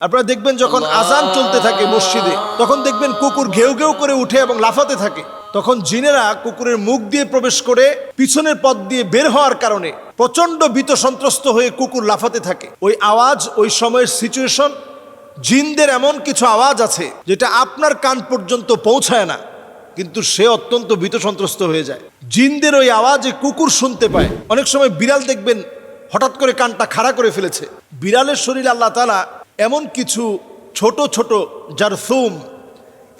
আপনারা দেখবেন যখন আজান চলতে থাকে মসজিদে, তখন দেখবেন কুকুর ঘেউ ঘেউ করে উঠে এবং লাফাতে থাকে। তখন জিনেরা কুকুরের মুখ দিয়ে প্রবেশ করে পিছনের পথ দিয়ে বের হওয়ার কারণে প্রচন্ড ভীত সন্ত্রস্ত হয়ে কুকুর লাফাতে থাকে। ওই আওয়াজ, ওই সময়ের সিচুয়েশন, জিনদের এমন কিছু আওয়াজ আছে যেটা আপনার কান পর্যন্ত পৌঁছায় না, কিন্তু সে অত্যন্ত ভীত সন্ত্রস্ত হয়ে যায়। জিনদের ওই আওয়াজে কুকুর শুনতে পায়। অনেক সময় বিড়াল দেখবেন হঠাৎ করে কানটা খাড়া করে ফেলেছে। বিড়ালের শরীরে আল্লাহ তাআলা এমন কিছু ছোট ছোট জারথুম,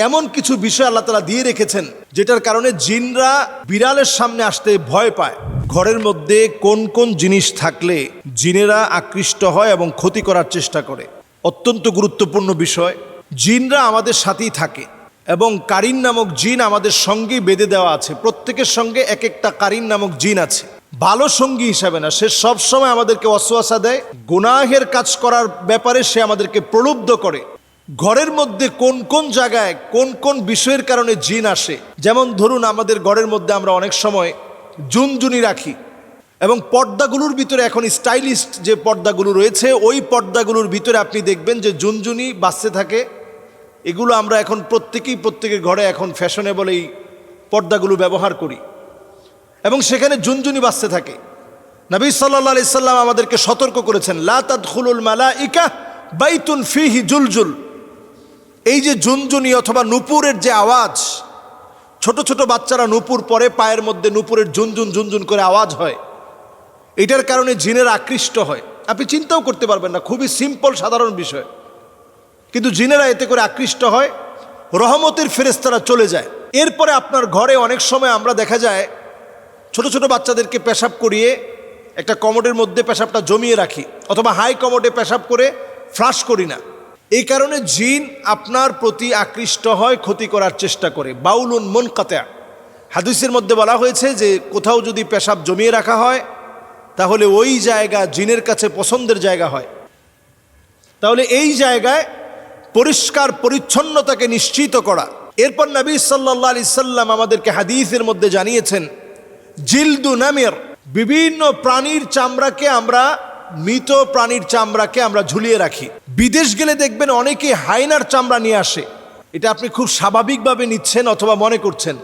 এমন কিছু বিষয় আল্লাহ তাআলা দিয়ে রেখেছেন যেটার কারণে জিনরা বিড়ালের সামনে আসতে ভয় পায়। ঘরের মধ্যে কোন কোন জিনিস থাকলে জিনেরা আকৃষ্ট হয় এবং ক্ষতি করার চেষ্টা করে, অত্যন্ত গুরুত্বপূর্ণ বিষয়। জিনরা আমাদের সাথেই থাকে এবং কারিন নামক জিন আমাদের সঙ্গেই বেঁধে দেওয়া আছে। প্রত্যেকের সঙ্গে এক একটা কারিন নামক জিন আছে। ভালো সঙ্গী হিসাবে না, সে সবসময় আমাদেরকে ওয়াসওয়াসা দেয়, গুনাহের কাজ করার ব্যাপারে সে আমাদেরকে প্রলুব্ধ করে। ঘরের মধ্যে কোন কোন জায়গায় কোন কোন বিষয়ের কারণে জিন আসে, যেমন ধরুন আমাদের ঘরের মধ্যে আমরা অনেক সময় জুনজুনি রাখি এবং পর্দাগুলোর ভিতরে এখন স্টাইলিস্ট যে পর্দাগুলো রয়েছে, ওই পর্দাগুলোর ভিতরে আপনি দেখবেন যে জুনজুনি বাজতে থাকে। এগুলো আমরা এখন প্রত্যেকের ঘরে এখন ফ্যাশনেবল এই পর্দাগুলো ব্যবহার করি এবং সেখানে জুনজুনি বাজতে থাকে। নবী সাল্লাল্লাহু আলাইহি সাল্লাম আমাদেরকে সতর্ক করেছেন, লা তাদখুলুল মালাইকা বাইতুন ফিহি জুলজুল। এই যে জুনজুনি অথবা নূপুরের যে আওয়াজ, ছোট ছোট বাচ্চারা নূপুর পরে, পায়ের মধ্যে নূপুরের ঝুনঝুন ঝুনঝুন করে আওয়াজ হয়, এটার কারণে জিনের আকৃষ্ট হয়। আপনি চিন্তাও করতে পারবেন না, খুবই সিম্পল সাধারণ বিষয়, কিন্তু জিনেরা এতে করে আকৃষ্ট হয়, রহমতের ফেরেশতারা চলে যায়। এরপরে আপনার ঘরে অনেক সময় আমরা দেখা যায় ছোট ছোট বাচ্চাদেরকে পেশাব করিয়ে একটা কমোডের মধ্যে পেশাবটা জমিয়ে রাখি, অথবা হাই কমোডে পেশাব করে ফ্লাশ করি না। এই কারণে জিন আপনার প্রতি আকৃষ্ট হয়, ক্ষতি করার চেষ্টা করে। বাউলুন মুনকাতা, হাদিসের মধ্যে বলা হয়েছে যে কোথাও যদি পেশাব জমিয়ে রাখা হয় তাহলে ওই জায়গা জিনের কাছে পছন্দের জায়গা হয়। তাহলে এই জায়গায় পরিষ্কার পরিচ্ছন্নতাকে নিশ্চিত করা। এরপর নবী সাল্লাল্লাহু আলাইহি সাল্লাম আমাদেরকে হাদিসের মধ্যে জানিয়েছেন, জিলদু নামির, বিভিন্ন প্রাণীর চামড়াকে আমরা, মৃত প্রাণীর চামড়াকে আমরা ঝুলিয়ে রাখি। বিদেশ গেলে দেখবেন অনেকে হায়নার চামড়া নিয়ে আসে। এটা আপনি খুব স্বাভাবিকভাবে নিচ্ছেন অথবা মনে করছেন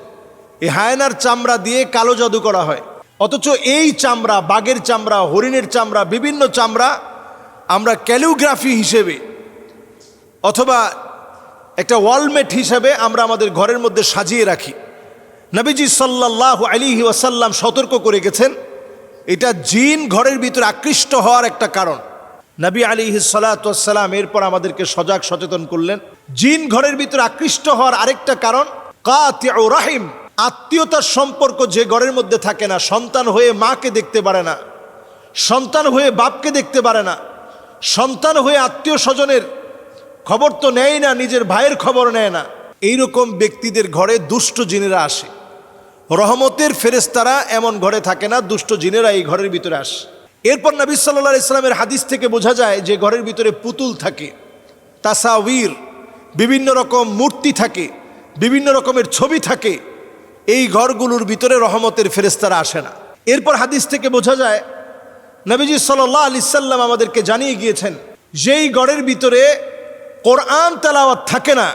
এই হায়নার চামড়া দিয়ে কালো জাদু করা হয়, অথচ এই চামড়া, বাঘের চামড়া, হরিণের চামড়া, বিভিন্ন চামড়া আমরা ক্যালিগ্রাফি হিসেবে অথবা একটা ওয়ালমেট হিসেবে আমরা আমাদের ঘরের মধ্যে সাজিয়ে রাখি। নবীজি সাল্লাল্লাহু আলাইহি ওয়াসাল্লাম সতর্ক করে গেছেন, এটা জিন ঘরের ভিতরে আকৃষ্ট হওয়ার একটা কারণ। নবী আলাইহিস সালাতু ওয়াস সালাম এরপর আমাদেরকে সজাগ সচেতন করলেন, জিন ঘরের ভিতরে আকৃষ্ট হওয়ার আরেকটা কারণ কাতিউ রাহিম, আত্মীয়তার সম্পর্ক যে ঘরের মধ্যে থাকে না, সন্তান হয়ে মাকে দেখতে পারে না, সন্তান হয়ে বাপকে দেখতে পারে না, সন্তান হয়ে আত্মীয় স্বজনের খবর তো নেয় না, নিজের ভাইয়ের খবর নেয় না, এইরকম ব্যক্তিদের ঘরে দুষ্ট জিনেরা আসে। রহমতের ফেরেশতারা এমন ঘরে থাকে না, দুষ্ট জিনেরা এই ঘরের ভিতরে আসে। এরপর নবী সাল্লাল্লাহু আলাইহি সাল্লামের হাদিস থেকে বোঝা যায় যে ঘরের ভিতরে পুতুল থাকে, তাসাউর, বিভিন্ন রকম মূর্তি থাকে, বিভিন্ন রকমের ছবি থাকে, এই ঘরগুলোর ভিতরে রহমতের ফেরেশতারা আসে না। এরপর হাদিস থেকে বোঝা যায় নবীজি সাল্লাল্লাহু আলাইহি সাল্লাম আমাদেরকে জানিয়ে গিয়েছেন, যেই ঘরের ভিতরে কোরআন তেলাওয়াত থাকে না,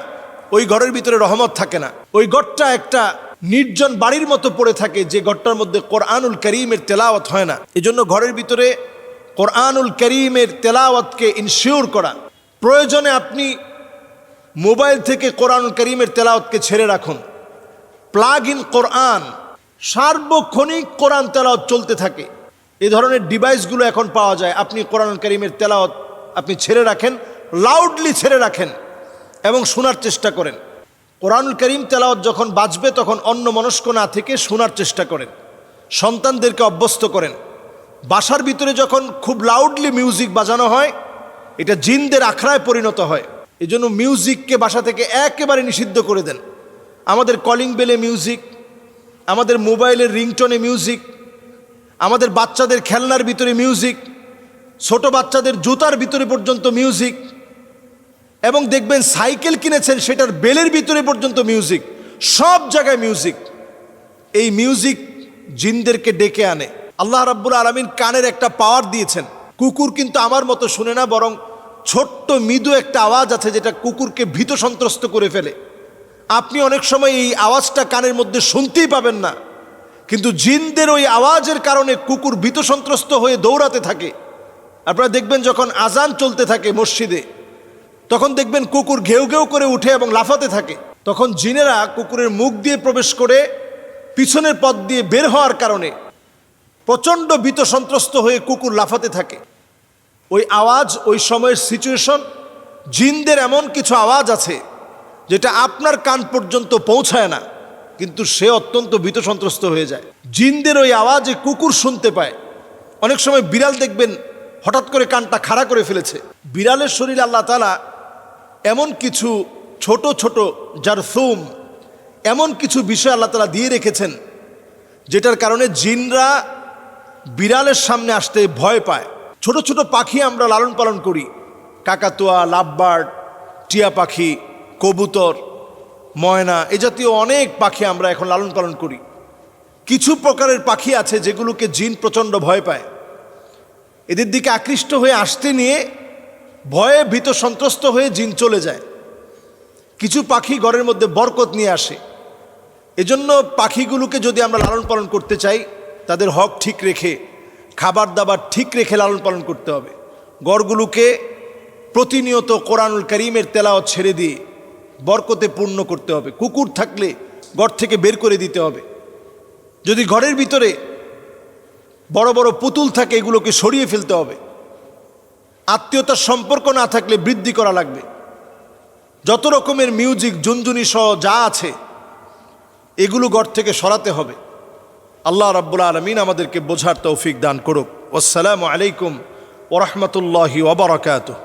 ওই ঘরের ভিতরে রহমত থাকে না। ওই ঘরটা একটা নির্জন বাড়ির মতো পড়ে থাকে, যে ঘরটার মধ্যে কোরআনুল কারীমের তেলাওয়াত হয় না। এজন্য ঘরের ভিতরে কোরআনুল কারীমের তেলাওয়াতকে ইনশিওর করা প্রয়োজনে। আপনি মোবাইল থেকে কোরআনুল কারীমের তেলাওয়াতকে ছেড়ে রাখুন, প্লাগ ইন কোরআন, সার্বক্ষণিক কোরআন তেলাওয়াত চলতে থাকে। এই ধরনের ডিভাইসগুলো এখন পাওয়া যায়। আপনি কোরআনুল কারীমের তেলাওয়াত আপনি ছেড়ে রাখেন, লাউডলি ছেড়ে রাখেন এবং শোনার চেষ্টা করেন। কোরআনুল কারীম তেলাওয়াত যখন বাজবে তখন অন্যমনস্ক না থেকে শোনার চেষ্টা করেন। সন্তানদেরকে অভ্যস্ত করেন। বাসার ভিতরে যখন খুব লাউডলি মিউজিক বাজানো হয়, এটা জিনদের আখড়ায় পরিণত হয়। এজন্য মিউজিককে বাসা থেকে একেবারে নিষিদ্ধ করে দেন। আমাদের কলিং বেলে মিউজিক, আমাদের মোবাইলের রিংটোনে মিউজিক, আমাদের বাচ্চাদের খেলনার ভিতরে মিউজিক, ছোট বাচ্চাদের জুতার ভিতরে পর্যন্ত মিউজিক, এবং দেখবেন সাইকেল কিনেছেন সেটার বেলের ভিতরে পর্যন্ত মিউজিক, সব জায়গায় মিউজিক। এই মিউজিক জিনদেরকে ডেকে আনে। আল্লাহ রাব্বুল আলামিন কানের একটা পাওয়ার দিয়েছেন। কুকুর কিন্তু আমার মতো শুনে না, বরং ছোট্ট মৃদু একটা আওয়াজ আছে যেটা কুকুরকে ভীত সন্ত্রস্ত করে ফেলে। আপনি অনেক সময় এই আওয়াজটা কানের মধ্যে শুনতেই পাবেন না, কিন্তু জিনদের ওই আওয়াজের কারণে কুকুর ভীত সন্ত্রস্ত হয়ে দৌড়াতে থাকে। আপনারা দেখবেন যখন আজান চলতে থাকে মসজিদে, তখন দেখবেন কুকুর ঘেউ ঘেউ করে উঠে এবং লাফাতে থাকে। তখন জিনেরা কুকুরের মুখ দিয়ে প্রবেশ করে পিছনের পথ দিয়ে বের হওয়ার কারণে প্রচণ্ড ভীত সন্ত্রস্ত হয়ে কুকুর লাফাতে থাকে। ওই আওয়াজ, ওই সময়ের সিচুয়েশন, জিনদের এমন কিছু আওয়াজ আছে যেটা আপনার কান পর্যন্ত পৌঁছায় না, কিন্তু সে অত্যন্ত ভীত সন্ত্রস্ত হয়ে যায়। জিনদের ওই আওয়াজে কুকুর শুনতে পায়। অনেক সময় বিড়াল দেখবেন হঠাৎ করে কানটা খাড়া করে ফেলেছে। বিড়ালের শরীরে আল্লাহ তাআলা এমন কিছু ছোট ছোট জারথুম, এমন কিছু বিষয় আল্লাহ তাআলা দিয়ে রেখেছেন যেটার কারণে জিনরা বিড়ালের সামনে আসতে ভয় পায়। ছোট ছোট পাখি আমরা লালন পালন করি, কাকাতুয়া, লাভবার্ড, টিয়া পাখি, কবুতর, ময়না, এ জাতীয় অনেক পাখি আমরা এখন লালন পালন করি। কিছু প্রকারের পাখি আছে যেগুলোকে জিন প্রচণ্ড ভয় পায়। এদের দিকে আকৃষ্ট হয়ে আসতে নিয়ে ভয়ে ভীত সন্ত্রস্ত হয়ে জিন চলে যায়। কিছু পাখি ঘরের মধ্যে বরকত নিয়ে আসে। এজন্য পাখিগুলোকে যদি আমরা লালন পালন করতে চাই, তাদের হক ঠিক রেখে, খাবার দাবার ঠিক রেখে লালন পালন করতে হবে। ঘরগুলোকে প্রতিনিয়ত কোরআনুল কারীমের তেলাওয়াত ছেড়ে দিয়ে বরকতে পূর্ণ করতে হবে। কুকুর থাকলে ঘর থেকে বের করে দিতে হবে। যদি ঘরের ভিতরে বড় বড় পুতুল থাকে, এগুলোকে সরিয়ে ফেলতে হবে। আত্মীয়তার সম্পর্ক না থাকলে বৃদ্ধি করা লাগবে। যত রকমের মিউজিক, জুনজুনি সহ যা আছে এগুলো ঘর থেকে সরাতে হবে। আল্লাহ রাব্বুল আলামিন আমাদেরকে বোঝার তৌফিক দান করুক। আসসালামু আলাইকুম ওয়া রাহমাতুল্লাহি ওয়া বারাকাতুহু।